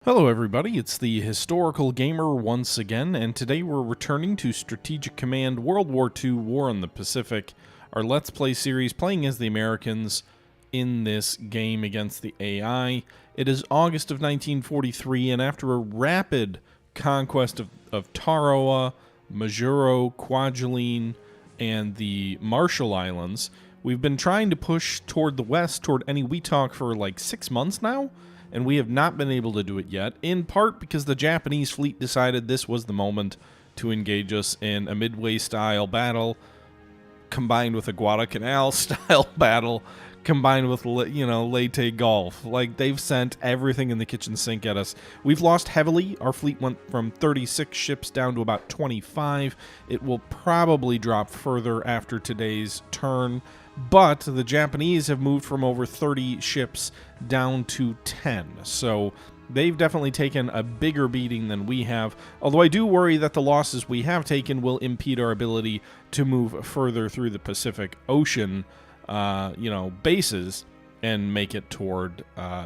Hello everybody, it's the Historical Gamer once again, and today we're returning to Strategic Command World War II War on the Pacific, our Let's Play series playing as the Americans in this game against the AI. It is August of 1943, and after a rapid conquest of Tarawa, Majuro, Kwajalein, and the Marshall Islands, we've been trying to push toward the west, toward Eniwetok for like 6 months now, and we have not been able to do it yet, in part because the Japanese fleet decided this was the moment to engage us in a Midway-style battle, combined with a Guadalcanal-style battle, combined with, Leyte Gulf. Like, they've sent everything in the kitchen sink at us. We've lost heavily. Our fleet went from 36 ships down to about 25. It will probably drop further after today's turn, but the Japanese have moved from over 30 ships down to 10. So they've definitely taken a bigger beating than we have, although I do worry that the losses we have taken will impede our ability to move further through the Pacific Ocean bases and make it toward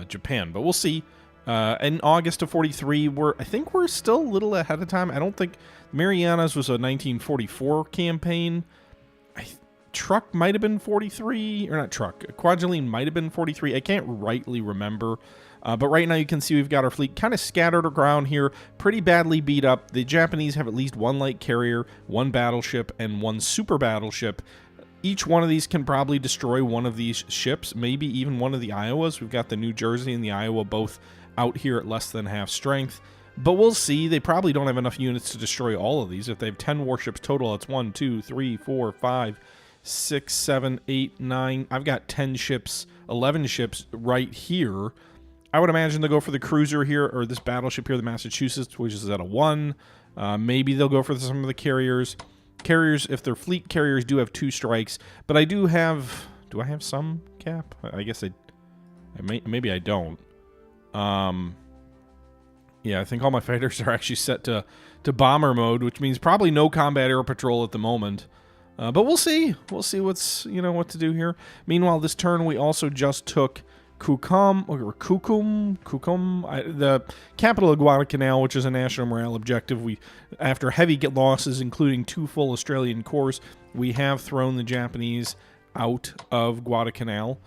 Japan. But we'll see. In August of 43, I think we're still a little ahead of time. I don't think Marianas was a 1944 campaign. Truck might have been 43, or not Truck. Kwajalein might have been 43. I can't rightly remember. But right now you can see we've got our fleet kind of scattered around here, pretty badly beat up. The Japanese have at least one light carrier, one battleship, and one super battleship. Each one of these can probably destroy one of these ships, maybe even one of the Iowas. We've got the New Jersey and the Iowa both out here at less than half strength. But we'll see. They probably don't have enough units to destroy all of these. If they have 10 warships total, it's 1, 2, 3, 4, 5, 6, 7, 8, 9. I've got 10 ships, 11 ships right here. I would imagine they'll go for the cruiser here, or this battleship here, the Massachusetts, which is at a 1. Maybe they'll go for some of the carriers. Carriers, if their fleet carriers do have 2 strikes, but I do have... Do I have some cap? I guess maybe I don't. Yeah, I think all my fighters are actually set to bomber mode, which means probably no combat air patrol at the moment. But we'll see. We'll see what to do here. Meanwhile, this turn we also just took Kukum, the capital of Guadalcanal, which is a national morale objective. After heavy losses, including 2 full Australian corps, we have thrown the Japanese out of Guadalcanal.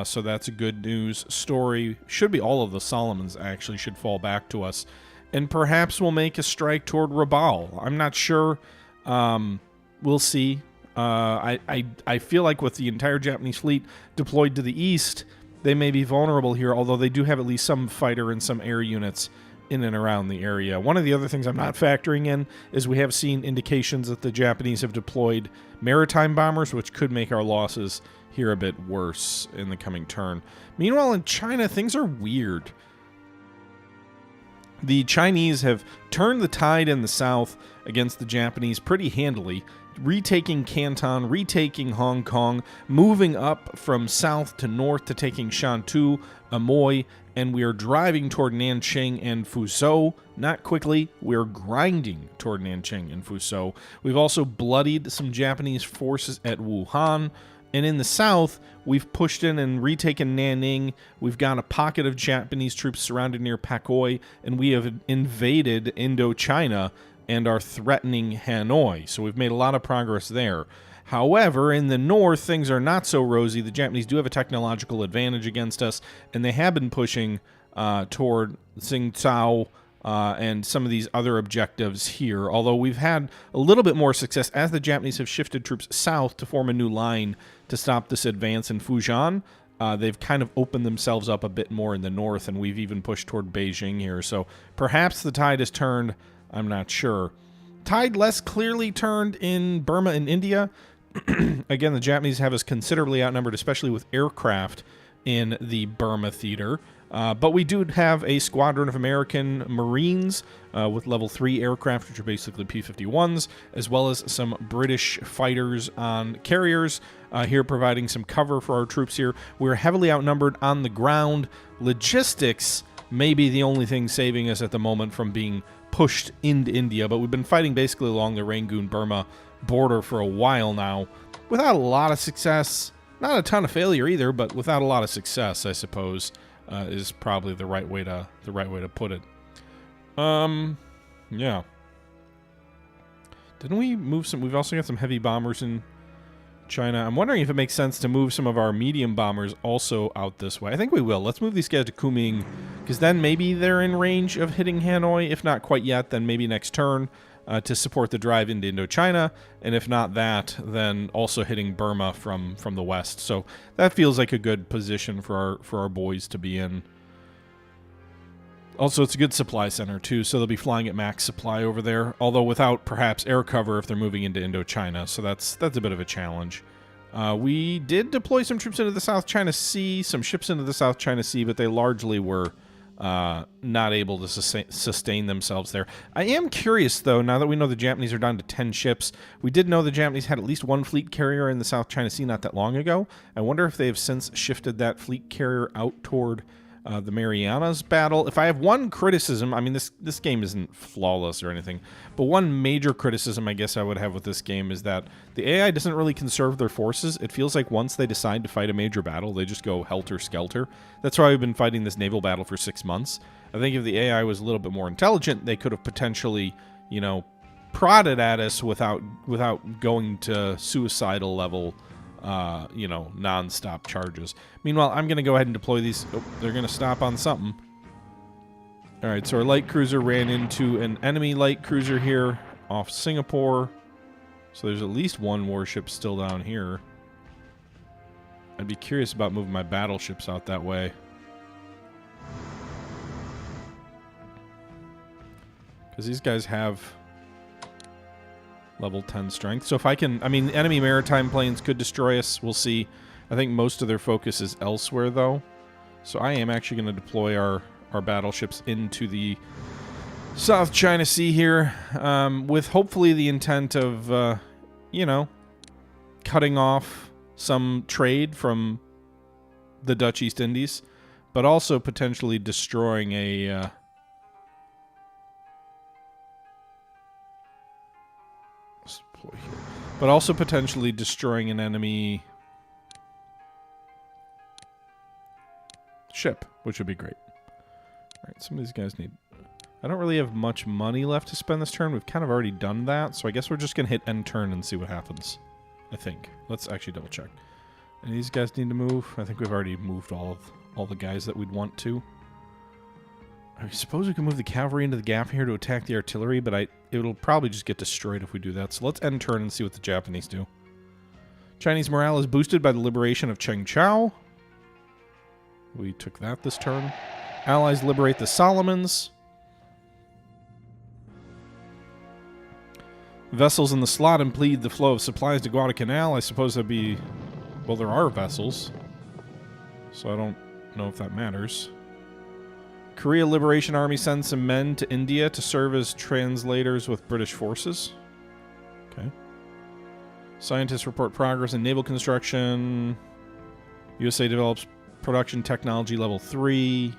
So that's a good news story. Should be all of the Solomons actually should fall back to us, and perhaps we'll make a strike toward Rabaul. I'm not sure. We'll see. I feel like with the entire Japanese fleet deployed to the east, they may be vulnerable here, although they do have at least some fighter and some air units in and around the area. One of the other things I'm not factoring in is we have seen indications that the Japanese have deployed maritime bombers, which could make our losses here a bit worse in the coming turn. Meanwhile, in China, things are weird. The Chinese have turned the tide in the south against the Japanese pretty handily, retaking Canton, retaking Hong Kong, moving up from south to north to taking Shantou, Amoy, and we are driving toward Nanjing and Fuzhou. Not quickly, we're grinding toward Nanjing and Fuzhou. We've also bloodied some Japanese forces at Wuhan, and in the south, we've pushed in and retaken Nanning. We've got a pocket of Japanese troops surrounded near Pakoi, and we have invaded Indochina and are threatening Hanoi. So we've made a lot of progress there. However, in the north, things are not so rosy. The Japanese do have a technological advantage against us, and they have been pushing toward Tsingtao and some of these other objectives here, although we've had a little bit more success as the Japanese have shifted troops south to form a new line to stop this advance in Fujian. They've kind of opened themselves up a bit more in the north, and we've even pushed toward Beijing here. So perhaps the tide has turned. I'm not sure. Tide less clearly turned in Burma and India. Again, the Japanese have us considerably outnumbered, especially with aircraft in the Burma theater. But we do have a squadron of American Marines with level 3 aircraft, which are basically P-51s, as well as some British fighters on carriers here providing some cover for our troops here. We're heavily outnumbered on the ground. Logistics may be the only thing saving us at the moment from being pushed into India, but we've been fighting basically along the Rangoon-Burma border for a while now without a lot of success. Not a ton of failure either, but without a lot of success, I suppose. is probably the right way to put it. Yeah. Didn't we move some? We've also got some heavy bombers in China. I'm wondering if it makes sense to move some of our medium bombers also out this way. I think we will. Let's move these guys to Kunming, because then maybe they're in range of hitting Hanoi. If not quite yet, then maybe next turn to support the drive into Indochina. And if not that, then also hitting Burma from the west. So that feels like a good position for our boys to be in. Also, it's a good supply center, too, so they'll be flying at max supply over there, although without, perhaps, air cover if they're moving into Indochina, so that's a bit of a challenge. We did deploy some troops into the South China Sea, some ships into the South China Sea, but they largely were not able to sustain themselves there. I am curious, though, now that we know the Japanese are down to 10 ships, we did know the Japanese had at least one fleet carrier in the South China Sea not that long ago. I wonder if they have since shifted that fleet carrier out toward the Marianas battle. If I have one criticism, I mean, this game isn't flawless or anything, but one major criticism I guess I would have with this game is that the AI doesn't really conserve their forces. It feels like once they decide to fight a major battle, they just go helter-skelter. That's why we've been fighting this naval battle for 6 months. I think if the AI was a little bit more intelligent, they could have potentially, you know, prodded at us without going to suicidal level you know, non-stop charges. Meanwhile, I'm going to go ahead and deploy these. Oh, they're going to stop on something. All right, so our light cruiser ran into an enemy light cruiser here off Singapore. So there's at least one warship still down here. I'd be curious about moving my battleships out that way. Because these guys have level 10 strength. So if I can... I mean, enemy maritime planes could destroy us. We'll see. I think most of their focus is elsewhere, though. So I am actually going to deploy our battleships into the South China Sea here, with hopefully the intent of, you know, cutting off some trade from the Dutch East Indies, but also potentially destroying a... but also potentially destroying an enemy ship, which would be great. Alright, some of these guys need... I don't really have much money left to spend this turn. We've kind of already done that, so I guess we're just going to hit end turn and see what happens. I think. Let's actually double check. And these guys need to move. I think we've already moved all the guys that we'd want to. I suppose we can move the cavalry into the gap here to attack the artillery, but it'll probably just get destroyed if we do that. So let's end turn and see what the Japanese do. Chinese morale is boosted by the liberation of Chengchao. We took that this turn. Allies liberate the Solomons. Vessels in the slot impede the flow of supplies to Guadalcanal. I suppose that'd be... Well, there are vessels, so I don't know if that matters. Korea Liberation Army sends some men to India to serve as translators with British forces. Okay. Scientists report progress in naval construction. USA develops production technology level 3.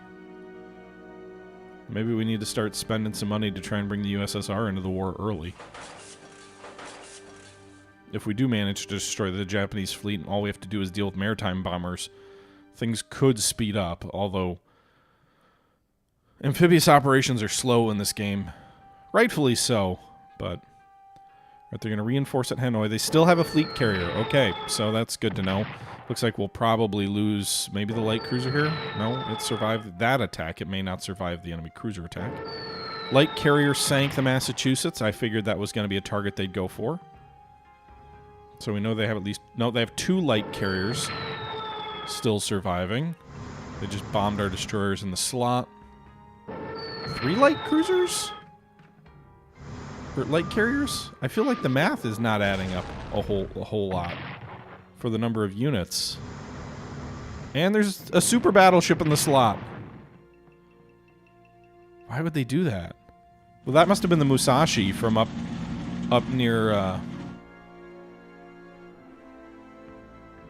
Maybe we need to start spending some money to try and bring the USSR into the war early. If we do manage to destroy the Japanese fleet and all we have to do is deal with maritime bombers, things could speed up, although... Amphibious operations are slow in this game. Rightfully so, but... They're going to reinforce at Hanoi. They still have a fleet carrier. Okay, so that's good to know. Looks like we'll probably lose maybe the light cruiser here. No, it survived that attack. It may not survive the enemy cruiser attack. Light carrier sank the Massachusetts. I figured that was going to be a target they'd go for. So we know they have at least... No, they have 2 light carriers still surviving. They just bombed our destroyers in the slot. 3 light cruisers? Or light carriers? I feel like the math is not adding up a whole lot for the number of units. And there's a super battleship in the slot. Why would they do that? Well, that must have been the Musashi from up near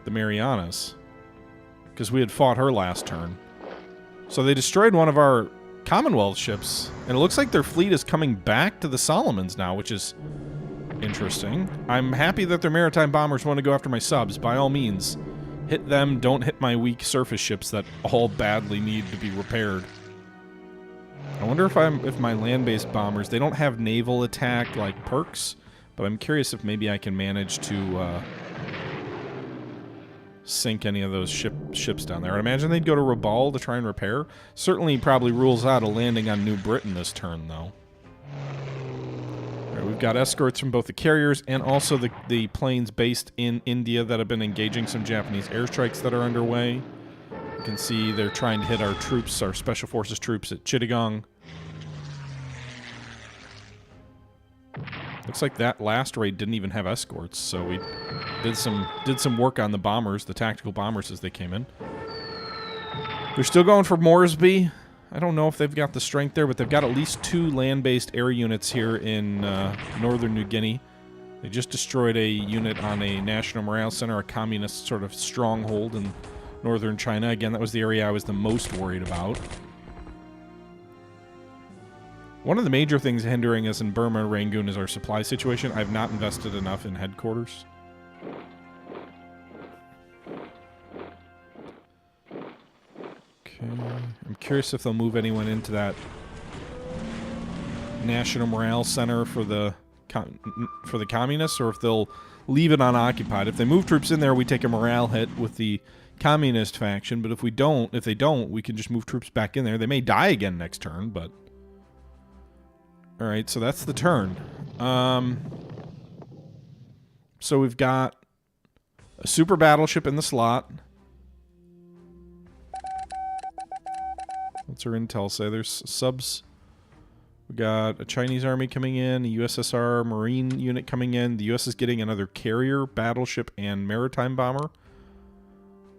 the Marianas, because we had fought her last turn. So they destroyed one of our Commonwealth ships, and it looks like their fleet is coming back to the Solomons now, which is interesting. I'm happy that their maritime bombers want to go after my subs, by all means. Hit them, don't hit my weak surface ships that all badly need to be repaired. I wonder if my land-based bombers, they don't have naval attack like perks, but I'm curious if maybe I can manage to sink any of those ships down there. I imagine they'd go to Rabaul to try and repair. Certainly probably rules out a landing on New Britain this turn, though. All right, we've got escorts from both the carriers and also the planes based in India that have been engaging some Japanese airstrikes that are underway. You can see they're trying to hit our troops, our Special Forces troops at Chittagong. Looks like that last raid didn't even have escorts, so we did some work on the bombers, the tactical bombers as they came in. They're still going for Moresby. I don't know if they've got the strength there, but they've got at least 2 land-based air units here in northern New Guinea. They just destroyed a unit on a National Morale Center, a communist sort of stronghold in northern China. Again, that was the area I was the most worried about. One of the major things hindering us in Burma and Rangoon is our supply situation. I've not invested enough in headquarters. Okay. I'm curious if they'll move anyone into that National Morale Center for the communists, or if they'll leave it unoccupied. If they move troops in there, we take a morale hit with the communist faction, but if they don't, we can just move troops back in there. They may die again next turn, but... Alright, so that's the turn. So we've got a super battleship in the slot. What's our intel say? There's subs. We got a Chinese army coming in, a USSR Marine unit coming in. The US is getting another carrier, battleship, and maritime bomber.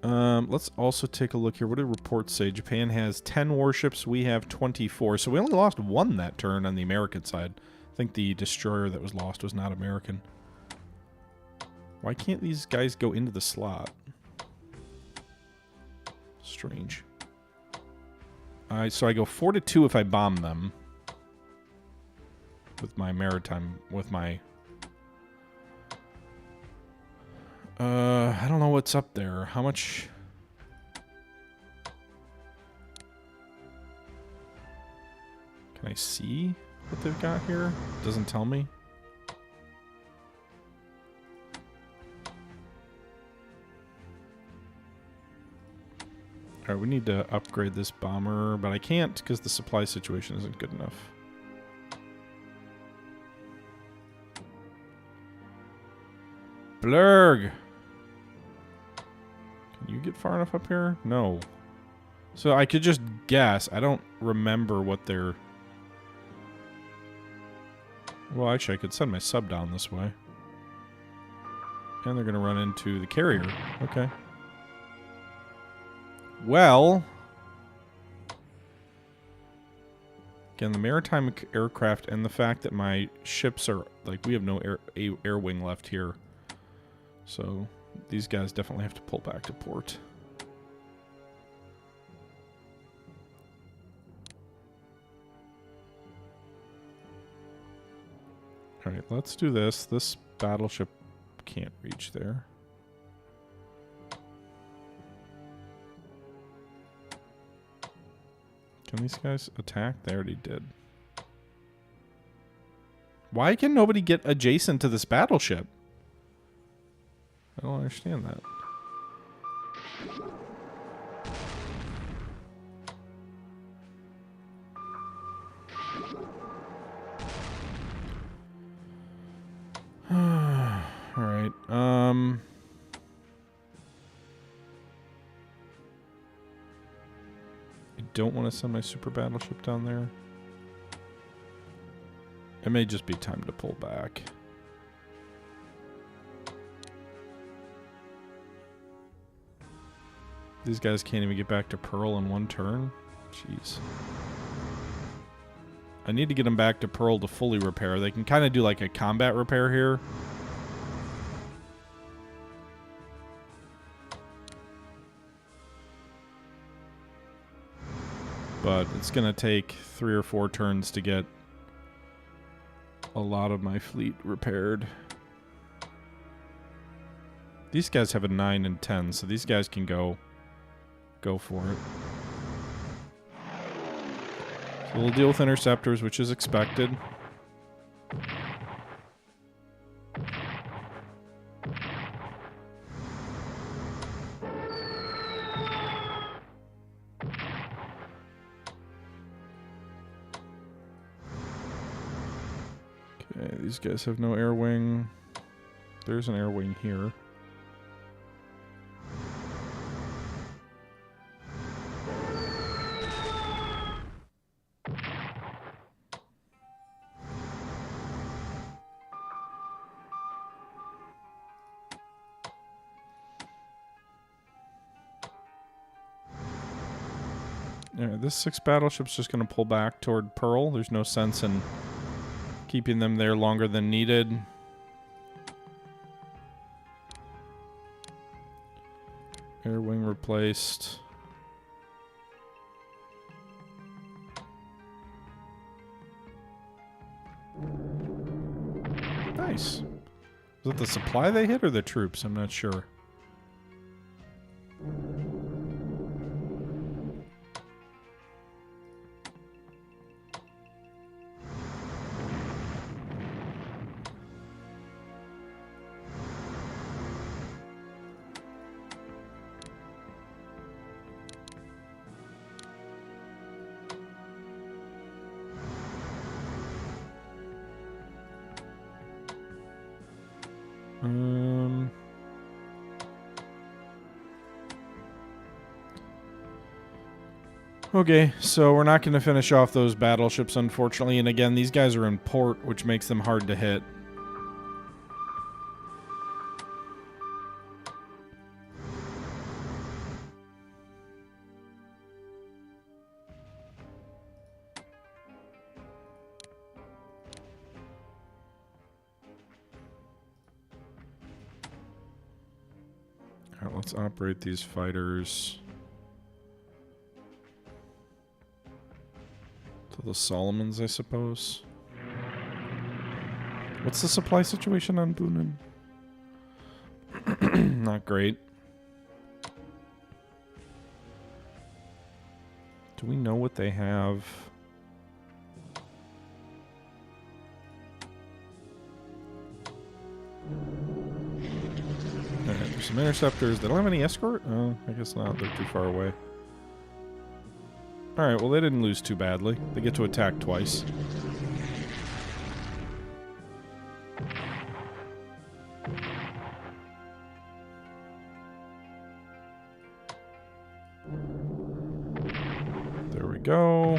Let's also take a look here. What did reports say? Japan has 10 warships. We have 24. So we only lost 1 that turn on the American side. I think the destroyer that was lost was not American. Why can't these guys go into the slot? Strange. So I go 4-2 if I bomb them. With my maritime... With my... I don't know what's up there. How much... Can I see what they've got here? It doesn't tell me. Alright, we need to upgrade this bomber, but I can't because the supply situation isn't good enough. Blurg! Can you get far enough up here? No. So I could just guess. I don't remember what they're... Well, actually, I could send my sub down this way. And they're going to run into the carrier. Okay. Well... Again, the maritime aircraft and the fact that my ships are... Like, we have no air wing left here. So, these guys definitely have to pull back to port. Alright, let's do this. This battleship can't reach there. Can these guys attack? They already did. Why can nobody get adjacent to this battleship? I don't understand that. Alright, I don't want to send my super battleship down there. It may just be time to pull back. These guys can't even get back to Pearl in 1 turn? Jeez. I need to get them back to Pearl to fully repair. They can kind of do like a combat repair here. But it's going to take 3 or 4 turns to get a lot of my fleet repaired. These guys have a 9 and 10, so these guys can go for it. So we'll deal with interceptors, which is expected. Okay, these guys have no air wing. There's an air wing here. Alright, this 6 battleship's just going to pull back toward Pearl. There's no sense in keeping them there longer than needed. Air wing replaced. Nice. Was it the supply they hit or the troops? I'm not sure. Okay, so we're not going to finish off those battleships, unfortunately. And again, these guys are in port, which makes them hard to hit. All right, let's operate these fighters to the Solomons, I suppose. What's the supply situation on Bunan? Not great. Do we know what they have? Alright, there's some interceptors. They don't have any escort? Oh, I guess not. They're too far away. Alright, well they didn't lose too badly. They get to attack twice. There we go.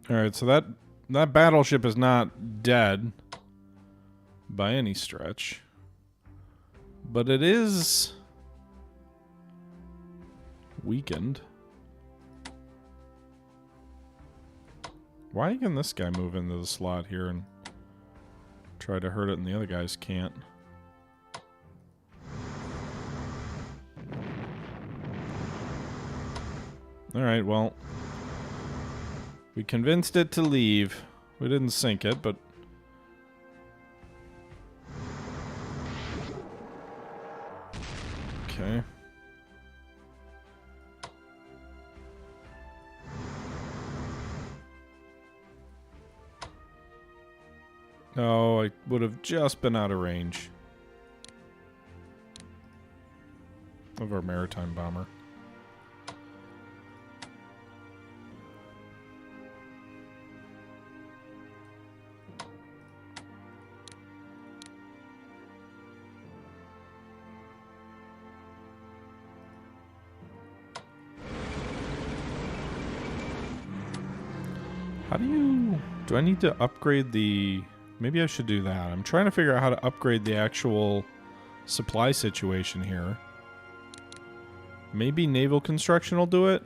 Alright, so that battleship is not dead by any stretch. But it is weakened. Why can this guy move into the slot here and try to hurt it and the other guys can't? Alright, well, we convinced it to leave. We didn't sink it, but okay. Oh, I would have just been out of range of our maritime bomber. How do I need to upgrade the... Maybe I should do that. I'm trying to figure out how to upgrade the actual supply situation here. Maybe naval construction will do it?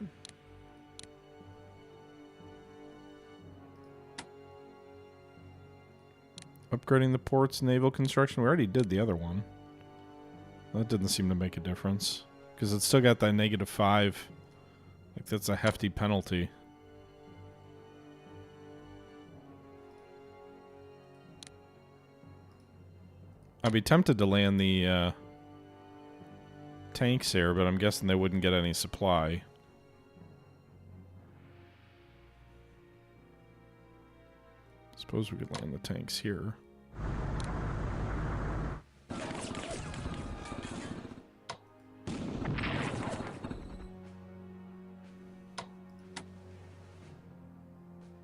Upgrading the ports, naval construction. We already did the other one. That didn't seem to make a difference. Because it's still got that -5 Like, that's a hefty penalty. I'd be tempted to land the tanks here, but I'm guessing they wouldn't get any supply. Suppose we could land the tanks here.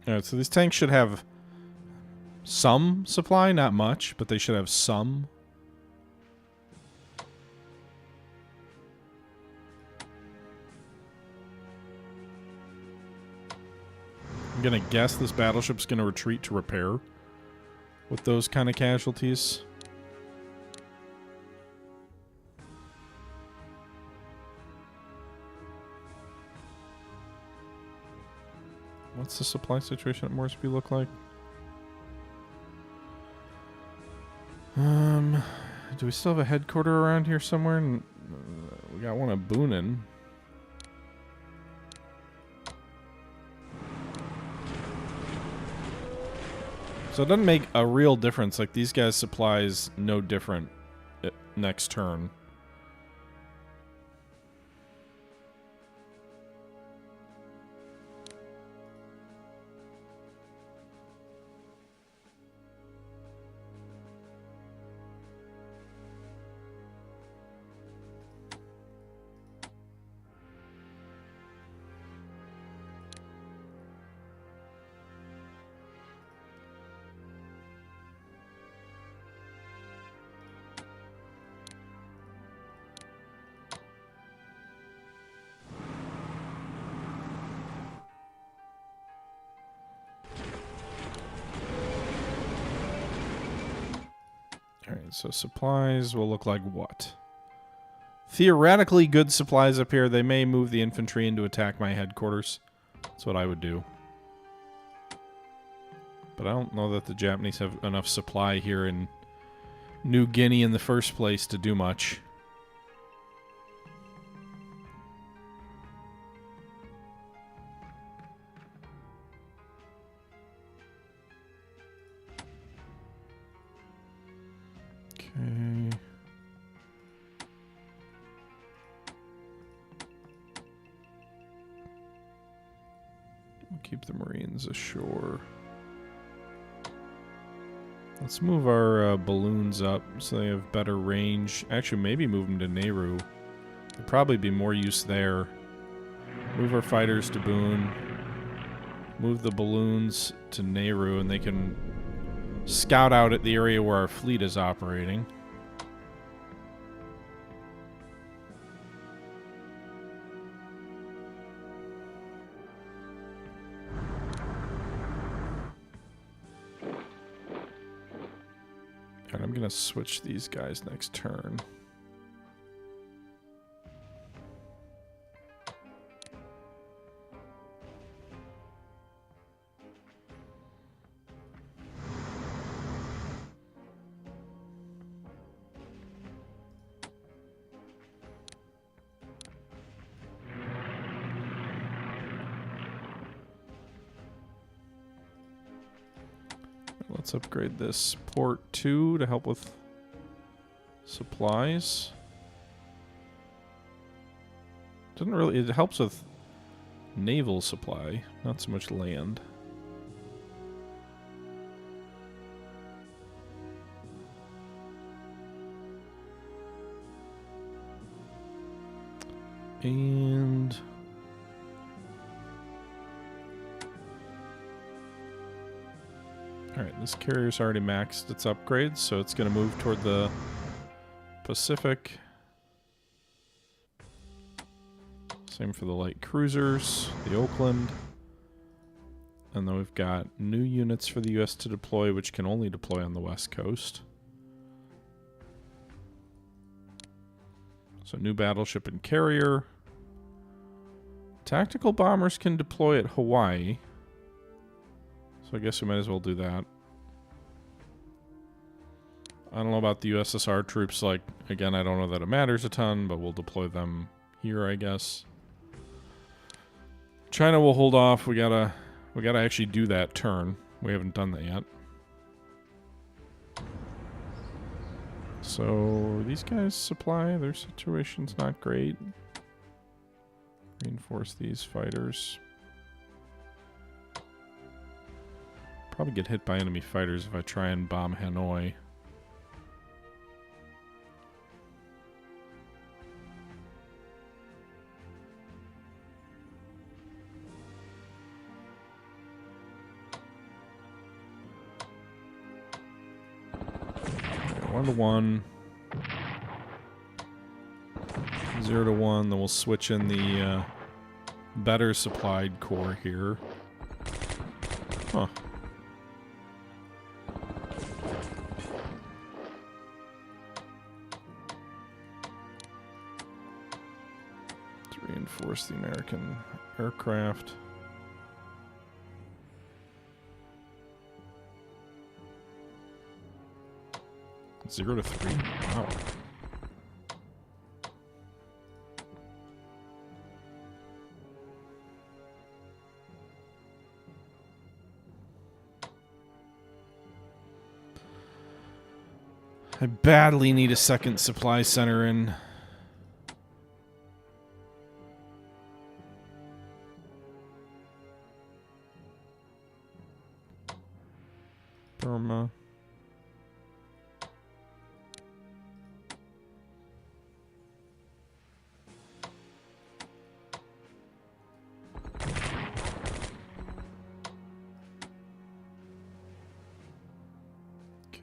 Alright, so these tanks should have some supply, not much, but they should have some. I'm gonna guess this battleship's gonna retreat to repair with those kind of casualties. What's the supply situation at Moresby look like? Do we still have a headquarter around here somewhere? We got one at Boonin. So it doesn't make a real difference. Like, these guys' supplies no different next turn. Alright, so supplies will look like what? Theoretically good supplies up here. They may move the infantry in to attack my headquarters. That's what I would do. But I don't know that the Japanese have enough supply here in New Guinea in the first place to do much. Okay. We'll keep the Marines ashore. Let's move our balloons up so they have better range. Actually, maybe move them to Nehru. There'd probably be more use there. Move our fighters to Boone. Move the balloons to Nehru, and they can scout out at the area where our fleet is operating. And I'm gonna switch these guys next turn. Let's upgrade this port 2 to help with supplies. Doesn't really, it helps with naval supply, not so much land. And alright, this carrier's already maxed its upgrades, so it's going to move toward the Pacific. Same for the light cruisers, the Oakland. And then we've got new units for the U.S. to deploy, which can only deploy on the West Coast. So new battleship and carrier. Tactical bombers can deploy at Hawaii. So I guess we might as well do that. I don't know about the USSR troops. Like, again, I don't know that it matters a ton, but we'll deploy them here, I guess. China will hold off. We gotta actually do that turn. We haven't done that yet. So these guys supply, their situation's not great. Reinforce these fighters. Probably get hit by enemy fighters if I try and bomb Hanoi. Okay, 1-1. 0-1. Then we'll switch in the better supplied corps here. Huh. Reinforce the American aircraft. Zero to 3. Wow. I badly need a second supply center in. Burma. Okay.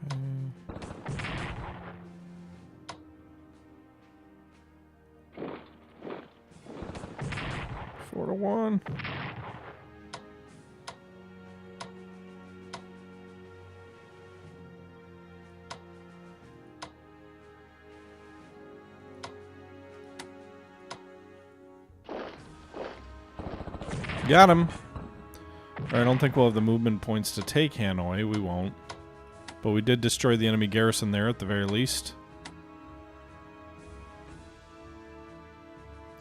4-1. Got him. I don't think we'll have the movement points to take Hanoi. We won't. But we did destroy the enemy garrison there at the very least.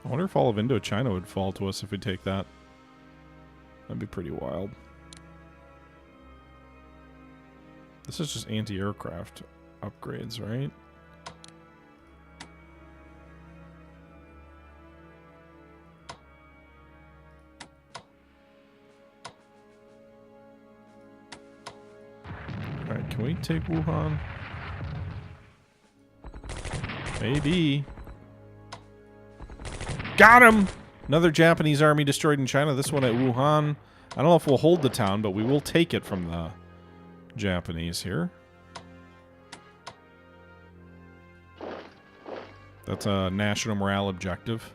I wonder if all of Indochina would fall to us if we take that. That'd be pretty wild. This is just anti-aircraft upgrades, right? Alright, can we take Wuhan? Maybe. Got him! Another Japanese army destroyed in China, this one at Wuhan. I don't know if we'll hold the town, but we will take it from the Japanese here. That's a national morale objective.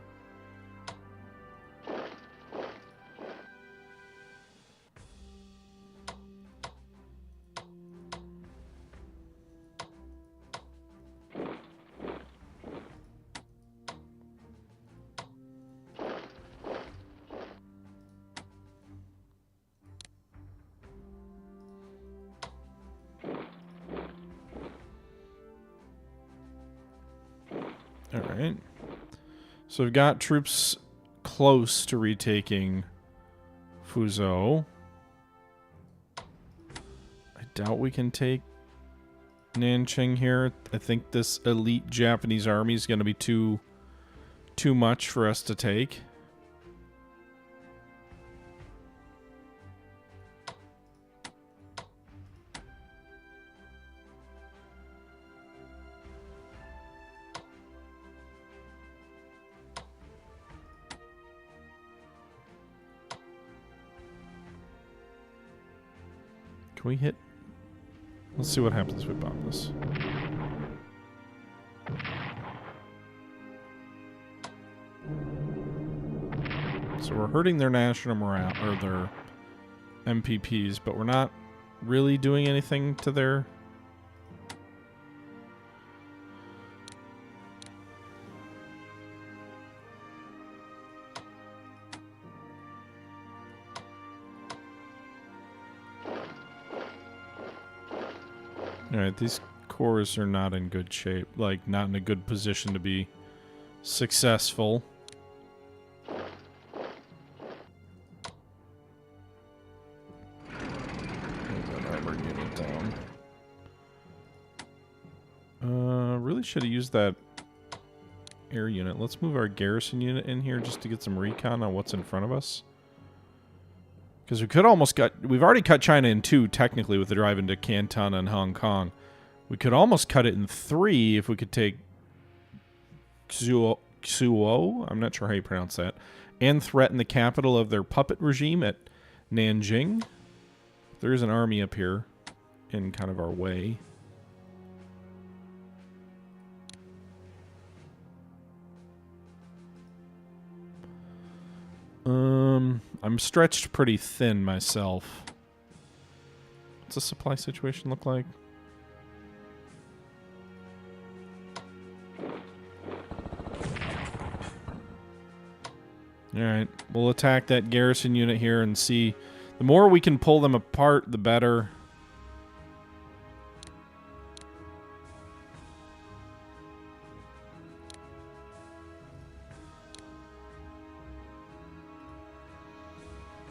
Alright. So we've got troops close to retaking Fuzhou. I doubt we can take Nanjing here. I think this elite Japanese army is going to be too much for us to take. Can we hit? Let's see what happens if we bomb this. So we're hurting their national morale, or their MPPs, but we're not really doing anything to their... Alright, these cores are not in good shape. Like, not in a good position to be successful. should have used that air unit. Let's move our garrison unit in here just to get some recon on what's in front of us. Because we could almost we've already cut China in 2, technically, with the drive into Canton and Hong Kong. We could almost cut it in 3 if we could take Xuo, I'm not sure how you pronounce that, and threaten the capital of their puppet regime at Nanjing. There's an army up here in kind of our way. I'm stretched pretty thin myself. What's the supply situation look like? Alright, we'll attack that garrison unit here and see. The more we can pull them apart, the better.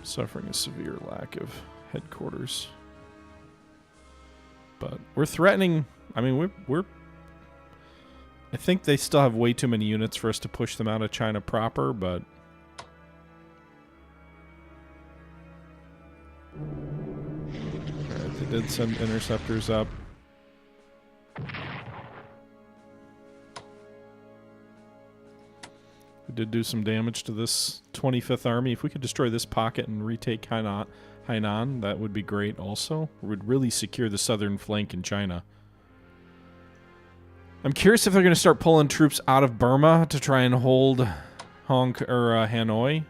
Suffering a severe lack of headquarters. But we're threatening. I mean, we're I think they still have way too many units for us to push them out of China proper, but alright, they did send interceptors up. We did do some damage to this 25th Army. If we could destroy this pocket and retake Hainan, that would be great also. It would really secure the southern flank in China. I'm curious if they're going to start pulling troops out of Burma to try and hold Hanoi.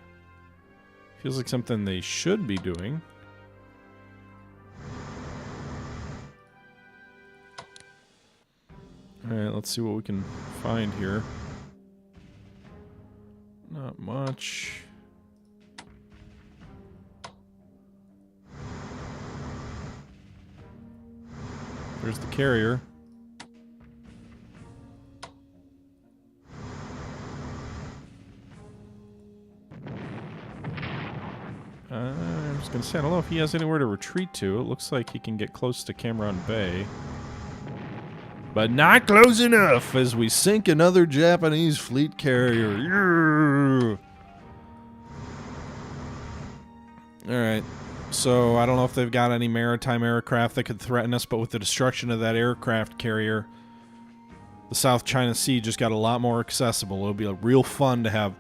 Feels like something they should be doing. Alright, let's see what we can find here. Not much. There's the carrier. I was going to say, I don't know if he has anywhere to retreat to. It looks like he can get close to Cameron Bay. But not close enough as we sink another Japanese fleet carrier. Alright, so I don't know if they've got any maritime aircraft that could threaten us, but with the destruction of that aircraft carrier, the South China Sea just got a lot more accessible. It'll be real fun to have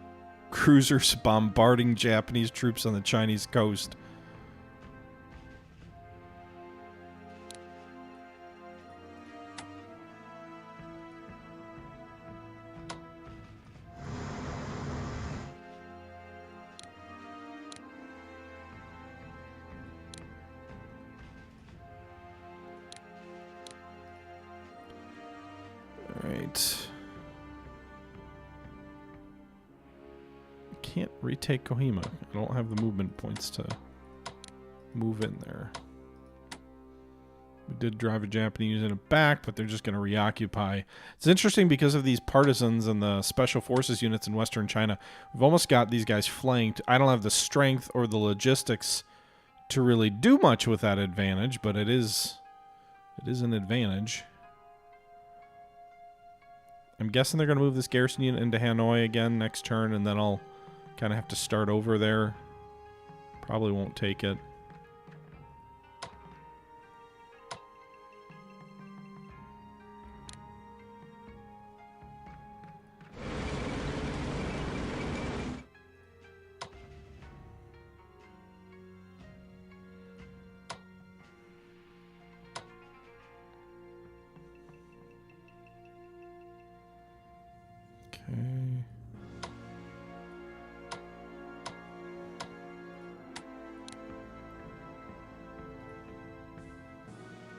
cruisers bombarding Japanese troops on the Chinese coast. Alright. Can't retake Kohima. I don't have the movement points to move in there. We did drive a Japanese unit back, but they're just going to reoccupy. It's interesting because of these partisans and the special forces units in Western China. We've almost got these guys flanked. I don't have the strength or the logistics to really do much with that advantage, but it is an advantage. I'm guessing they're going to move this garrison unit into Hanoi again next turn, and then I'll kind of have to start over there. Probably won't take it.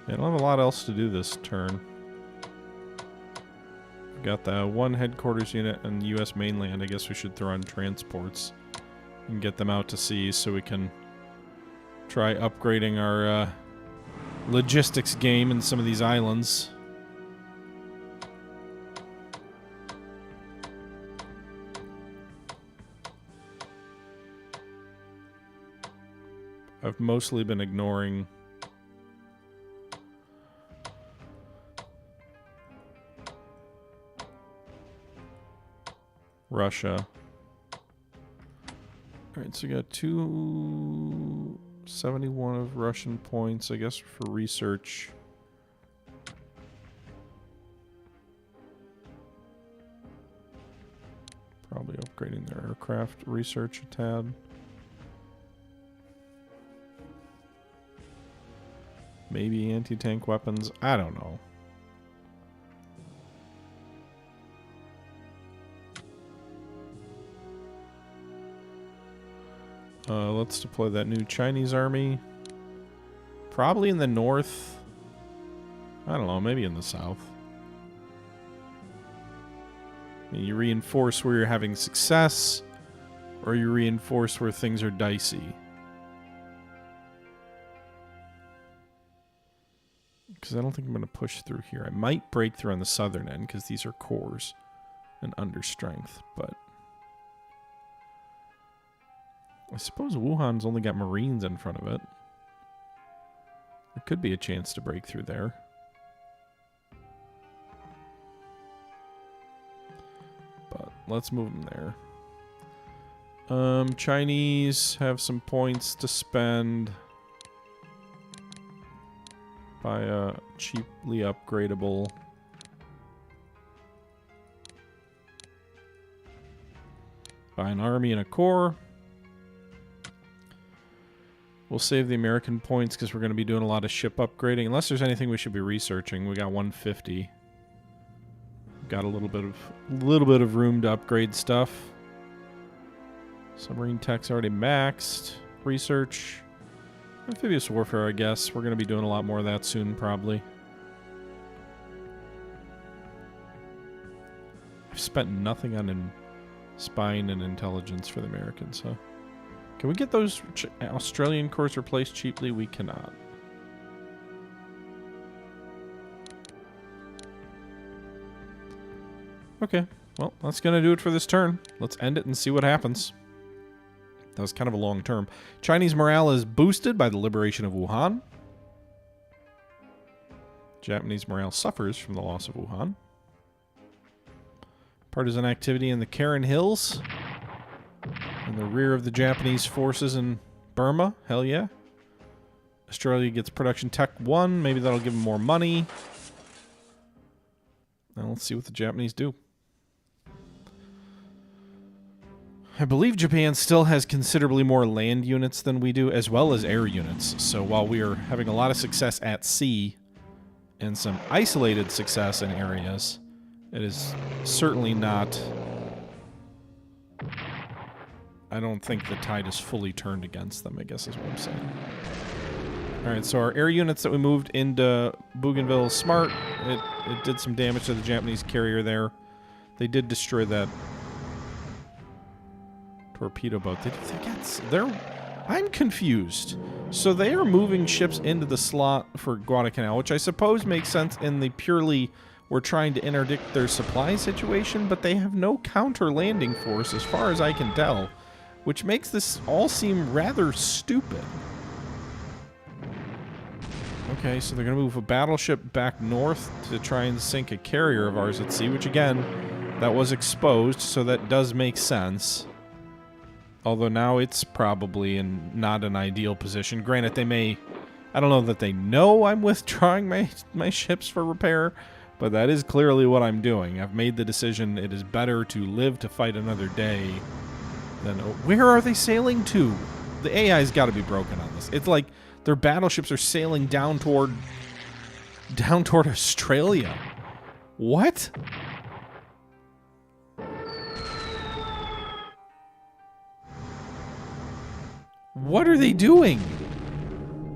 I don't have a lot else to do this turn. We've got the one headquarters unit on the U.S. mainland. I guess we should throw on transports and get them out to sea so we can try upgrading our logistics game in some of these islands. I've mostly been ignoring Russia. Alright, so we got 271 of Russian points, I guess, for research. Probably upgrading their aircraft research a tad. Maybe anti-tank weapons. I don't know. Let's deploy that new Chinese army. Probably in the north. I don't know, maybe in the south. You reinforce where you're having success, or you reinforce where things are dicey. Because I don't think I'm going to push through here. I might break through on the southern end, because these are cores and under strength, but I suppose Wuhan's only got Marines in front of it. There could be a chance to break through there. But let's move them there. Chinese have some points to spend. Buy a cheaply upgradable. Buy an army and a corps. We'll save the American points because we're going to be doing a lot of ship upgrading. Unless there's anything we should be researching. We got 150. Got a little bit of room to upgrade stuff. Submarine tech's already maxed. Research. Amphibious warfare, I guess. We're going to be doing a lot more of that soon, probably. I've spent nothing on spying and intelligence for the Americans, huh? Can we get those Australian corps replaced cheaply? We cannot. Okay, well, that's going to do it for this turn. Let's end it and see what happens. That was kind of a long term. Chinese morale is boosted by the liberation of Wuhan. Japanese morale suffers from the loss of Wuhan. Partisan activity in the Karen Hills. In the rear of the Japanese forces in Burma. Hell yeah. Australia gets production tech 1. Maybe that'll give them more money. Now let's see what the Japanese do. I believe Japan still has considerably more land units than we do, as well as air units. So while we are having a lot of success at sea and some isolated success in areas, it is certainly not... I don't think the tide is fully turned against them, I guess is what I'm saying. Alright, so our air units that we moved into Bougainville, smart. It did some damage to the Japanese carrier there. They did destroy that torpedo boat. I'm confused. So they are moving ships into the slot for Guadalcanal, which I suppose makes sense in the purely we're trying to interdict their supply situation, but they have no counter landing force as far as I can tell, which makes this all seem rather stupid. Okay, so they're going to move a battleship back north to try and sink a carrier of ours at sea, which again, that was exposed, so that does make sense. Although now it's probably in not an ideal position. Granted, they may... I don't know that they know I'm withdrawing my ships for repair, but that is clearly what I'm doing. I've made the decision it is better to live to fight another day than... Where are they sailing to? The AI's got to be broken on this. It's like their battleships are sailing down toward Australia. What? What are they doing?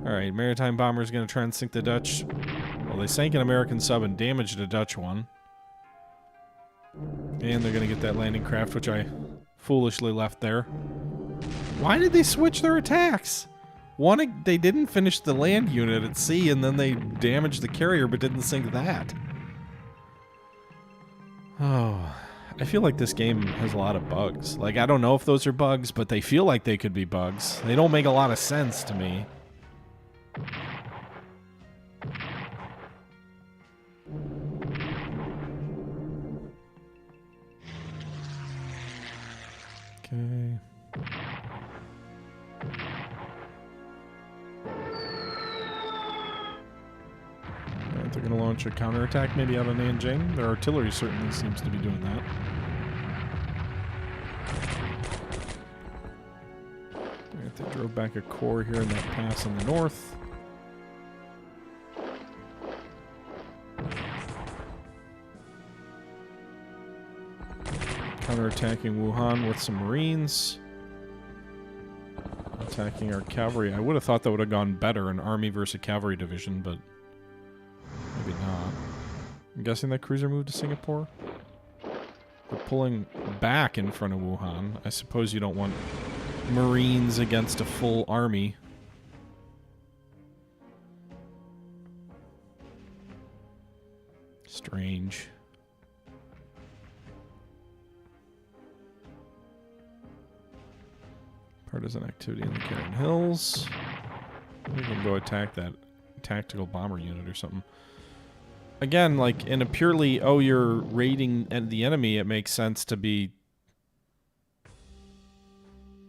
Alright, maritime bomber is going to try and sink the Dutch. Well, they sank an American sub and damaged a Dutch one. And they're going to get that landing craft, which I foolishly left there. Why did they switch their attacks? One, they didn't finish the land unit at sea, and then they damaged the carrier but didn't sink that. Oh... I feel like this game has a lot of bugs. Like, I don't know if those are bugs, but they feel like they could be bugs. They don't make a lot of sense to me. Okay. They're going to launch a counterattack maybe out of Nanjing. Their artillery certainly seems to be doing that. Right, they drove back a corps here in that pass in the north. Counterattacking Wuhan with some Marines. Attacking our cavalry. I would have thought that would have gone better, an army versus a cavalry division, but maybe not. I'm guessing that cruiser moved to Singapore. They're pulling back in front of Wuhan. I suppose you don't want Marines against a full army. Strange. Partisan activity in the Karen Hills. We can go attack that tactical bomber unit or something. Again, like in a purely, oh, you're raiding the enemy, it makes sense to be...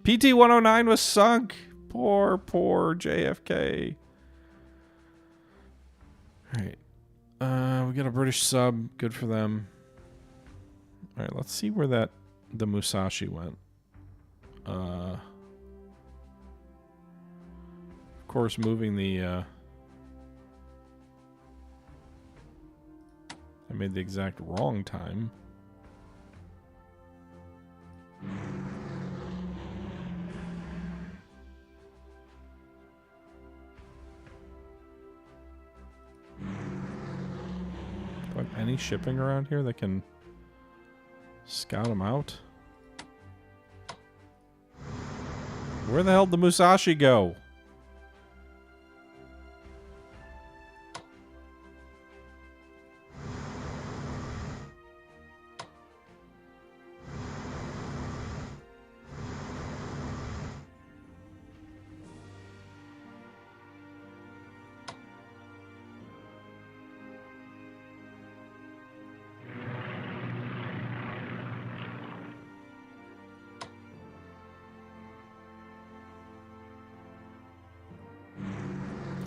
PT-109 was sunk! Poor, poor JFK. Alright. We got a British sub. Good for them. Alright, let's see where the Musashi went. Of course, moving the... I made the exact wrong time. Do I have any shipping around here that can scout them out? Where the hell did the Musashi go?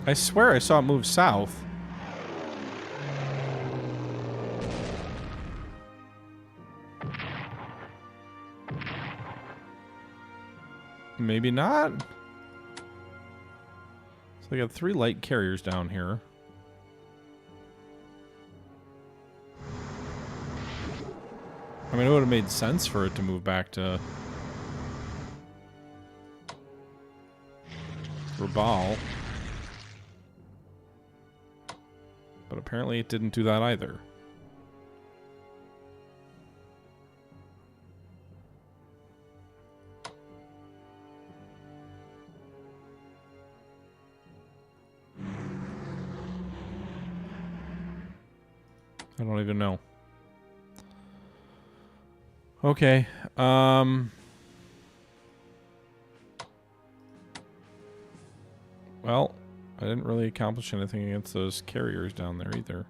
I swear I saw it move south. Maybe not. So I got 3 light carriers down here. I mean, it would have made sense for it to move back to Rabaul. But apparently it didn't do that either. I don't even know. Okay. Well, I didn't really accomplish anything against those carriers down there either.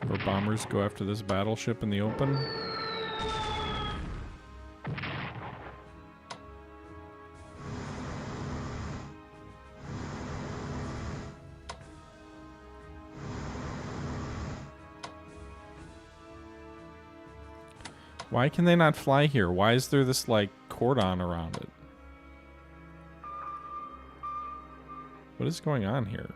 Our bombers go after this battleship in the open. Why can they not fly here? Why is there this, like, cordon around it? What is going on here?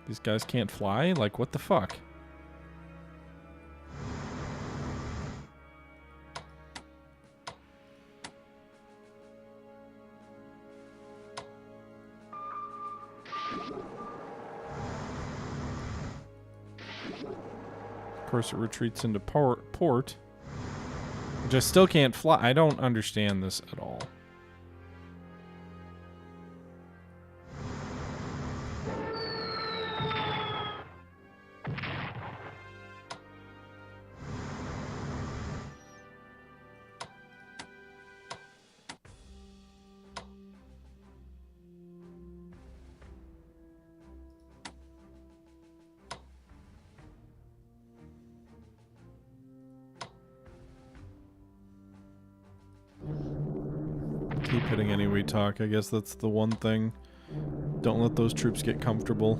These guys can't fly? Like, what the fuck? Of course, it retreats into port, which I still can't fly. I don't understand this at all. hitting any we talk. I guess that's the one thing. Don't let those troops get comfortable.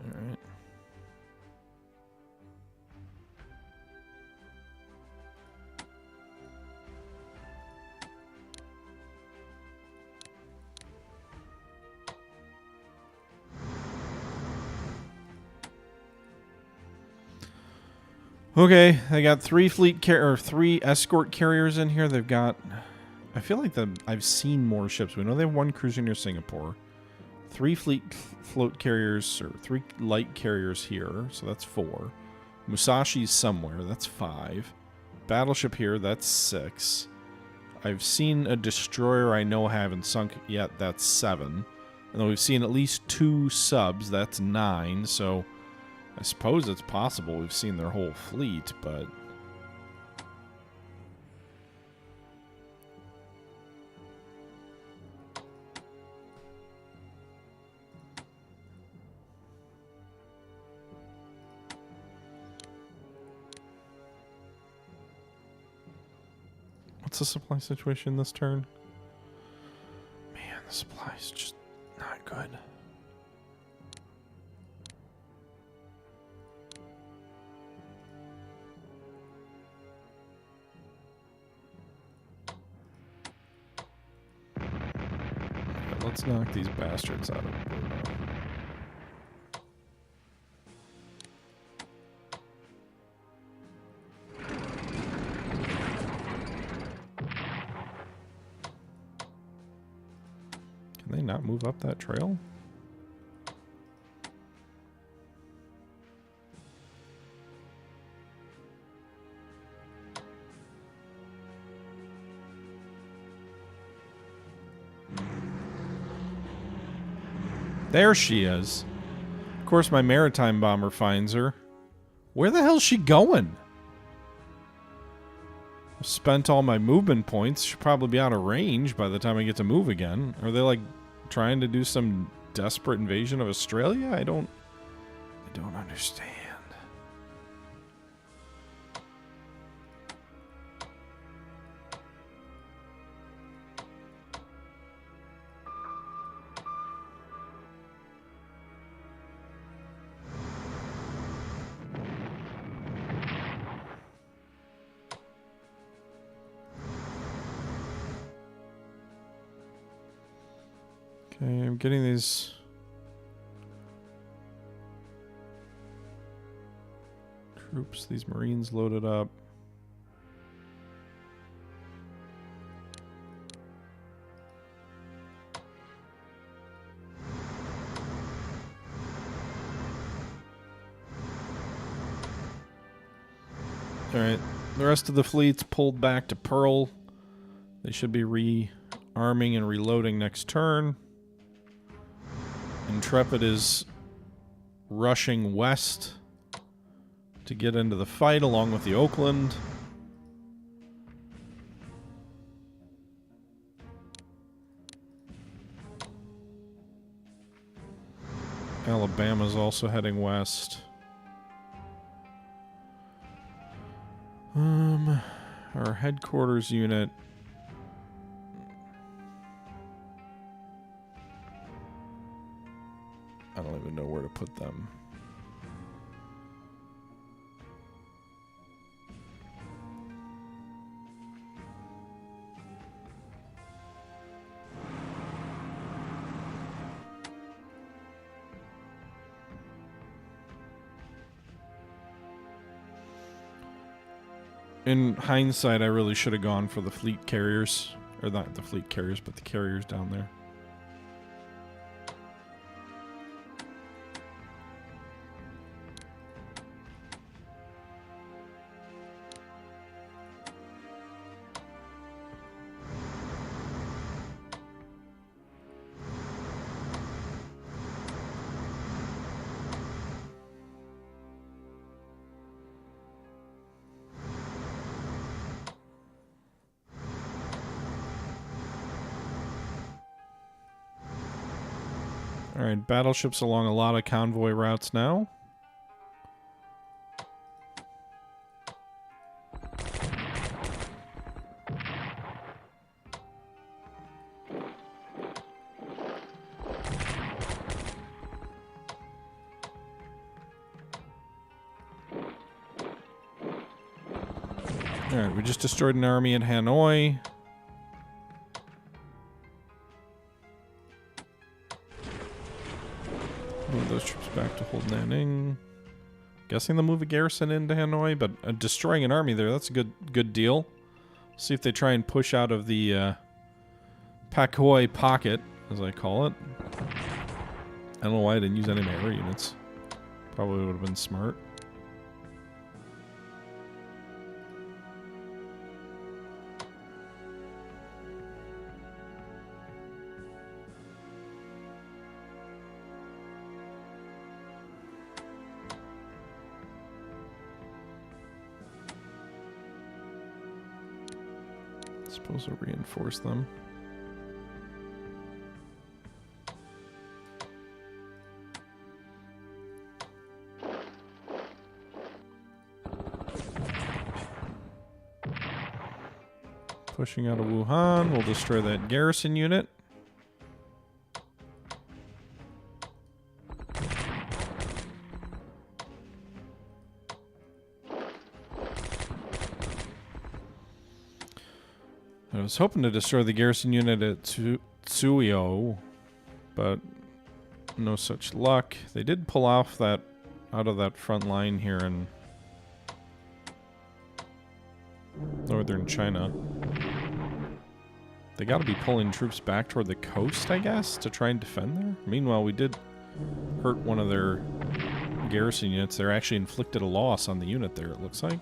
Alright. Okay, they got three escort carriers in here. They've got, I feel like I've seen more ships. We know they have one cruiser near Singapore, 3 float carriers, or 3 light carriers here, so that's 4. Musashi's somewhere, that's 5. Battleship here, that's 6. I've seen a destroyer I know haven't sunk yet, that's 7. And then we've seen at least 2 subs, that's 9, so I suppose it's possible we've seen their whole fleet, but... What's the supply situation this turn? Man, the supply's just not good. Let's knock these bastards out of Burma. Can they not move up that trail? There she is. Of course, my maritime bomber finds her. Where the hell's she going? I've spent all my movement points. She'll probably be out of range by the time I get to move again. Are they, like, trying to do some desperate invasion of Australia? I don't understand. Okay, I'm getting these troops, these Marines loaded up. Alright, the rest of the fleet's pulled back to Pearl. They should be rearming and reloading next turn. Intrepid is rushing west to get into the fight along with the Oakland. Alabama's also heading west. Our headquarters unit. I don't even know where to put them. In hindsight, I really should have gone for the fleet carriers. Or not the fleet carriers, but the carriers down there. Alright, battleships along a lot of convoy routes now. Alright, we just destroyed an army in Hanoi. Move those troops back to hold Nanning. Guessing they'll move a garrison into Hanoi, but destroying an army there, that's a good deal. See if they try and push out of the Pakoi pocket, as I call it. I don't know why I didn't use any of my air units. Probably would have been smart. Suppose I'll reinforce them. Pushing out of Wuhan, we'll destroy that garrison unit. I was hoping to destroy the garrison unit at Tsuyo, but no such luck. They did pull off that out of that front line here in northern China. They got to be pulling troops back toward the coast, I guess, to try and defend there. Meanwhile, we did hurt one of their garrison units. They're actually inflicted a loss on the unit there, it looks like.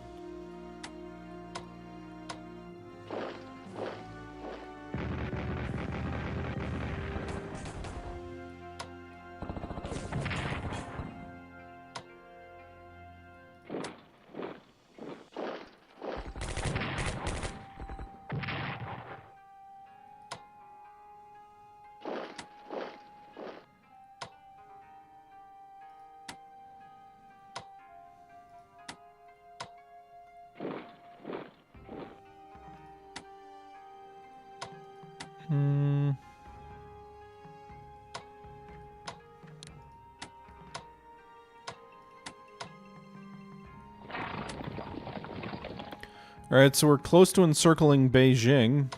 Alright, so we're close to encircling Beijing.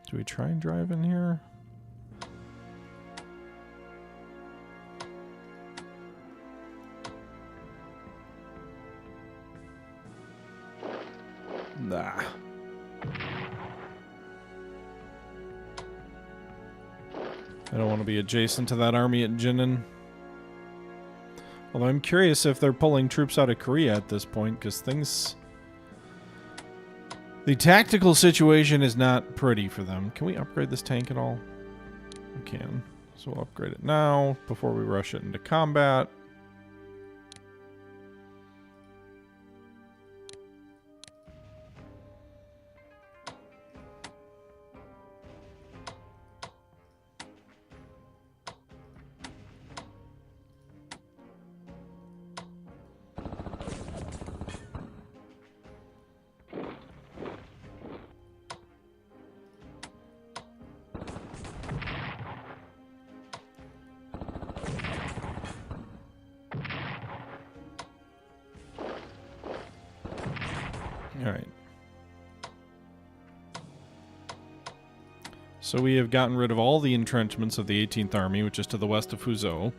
Do we try and drive in here? Nah. I don't want to be adjacent to that army at Jinan. Although I'm curious if they're pulling troops out of Korea at this point, because things... The tactical situation is not pretty for them. Can we upgrade this tank at all? We can. So we'll upgrade it now, before we rush it into combat. Alright. So we have gotten rid of all the entrenchments of the 18th Army, which is to the west of Huzhou.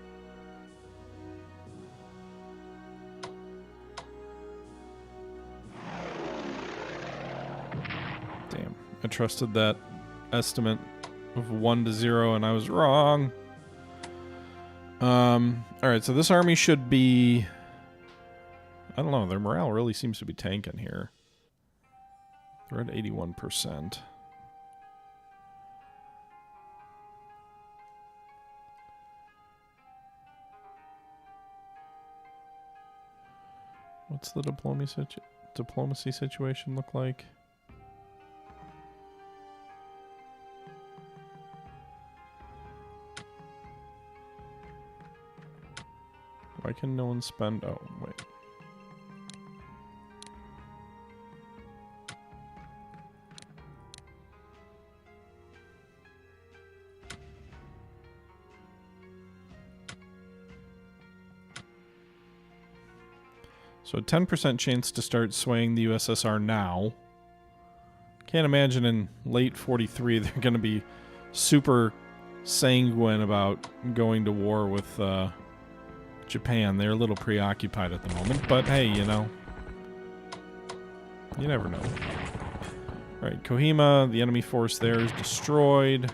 Damn. I trusted that estimate of 1 to 0 and I was wrong. Alright, so this army should be... I don't know, their morale really seems to be tanking here. They're at 81%. What's the diplomacy situation look like? Why can no one spend? Oh, wait. So 10% chance to start swaying the USSR now. Can't imagine in late 43 they're going to be super sanguine about going to war with Japan. They're a little preoccupied at the moment, but hey, you know, you never know. All right, Kohima, the enemy force there is destroyed.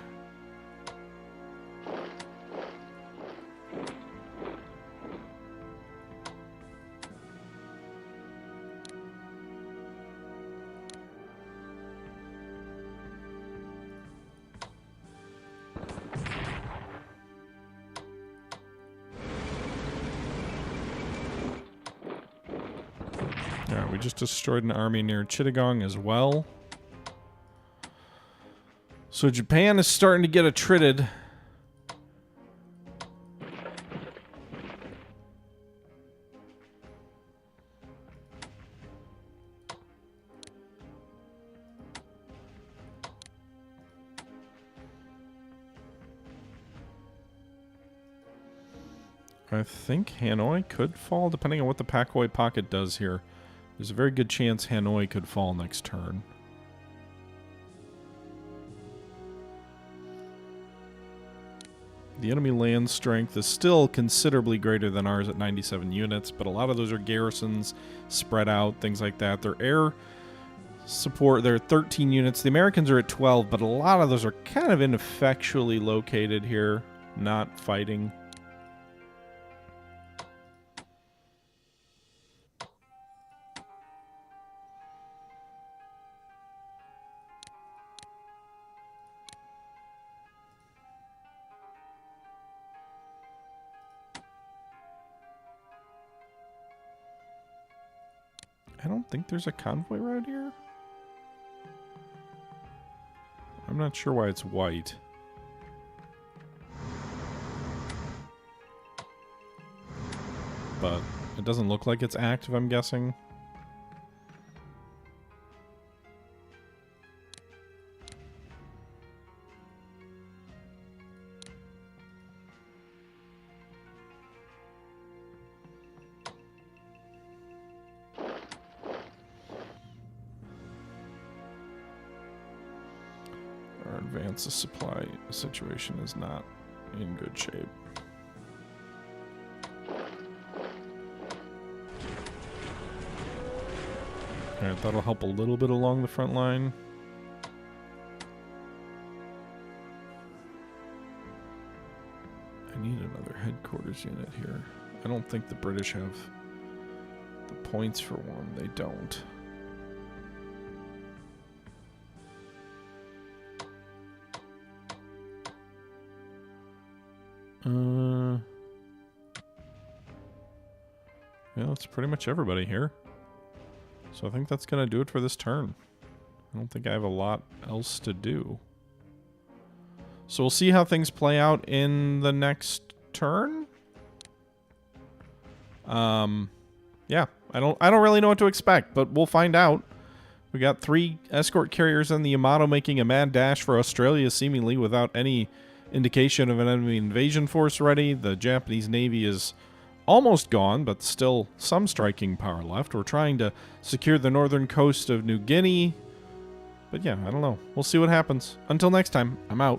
Alright, we just destroyed an army near Chittagong as well. So Japan is starting to get attrited. I think Hanoi could fall, depending on what the Pacoy Pocket does here. There's a very good chance Hanoi could fall next turn. The enemy land strength is still considerably greater than ours at 97 units, but a lot of those are garrisons spread out, things like that. Their air support, they're 13 units. The Americans are at 12, but a lot of those are kind of ineffectually located here, not fighting. I don't think there's a convoy route here. I'm not sure why it's white. But it doesn't look like it's active, I'm guessing. The supply situation is not in good shape. Alright, that'll help a little bit along the front line. I need another headquarters unit here. I don't think the British have the points for one. They don't. Yeah, that's pretty much everybody here. So I think that's going to do it for this turn. I don't think I have a lot else to do. So we'll see how things play out in the next turn. Yeah, I don't really know what to expect, but we'll find out. We got 3 escort carriers on the Yamato making a mad dash for Australia, seemingly without any indication of an enemy invasion force ready. The Japanese Navy is almost gone, but still some striking power left. We're trying to secure the northern coast of New Guinea. But yeah, I don't know. We'll see what happens. Until next time, I'm out.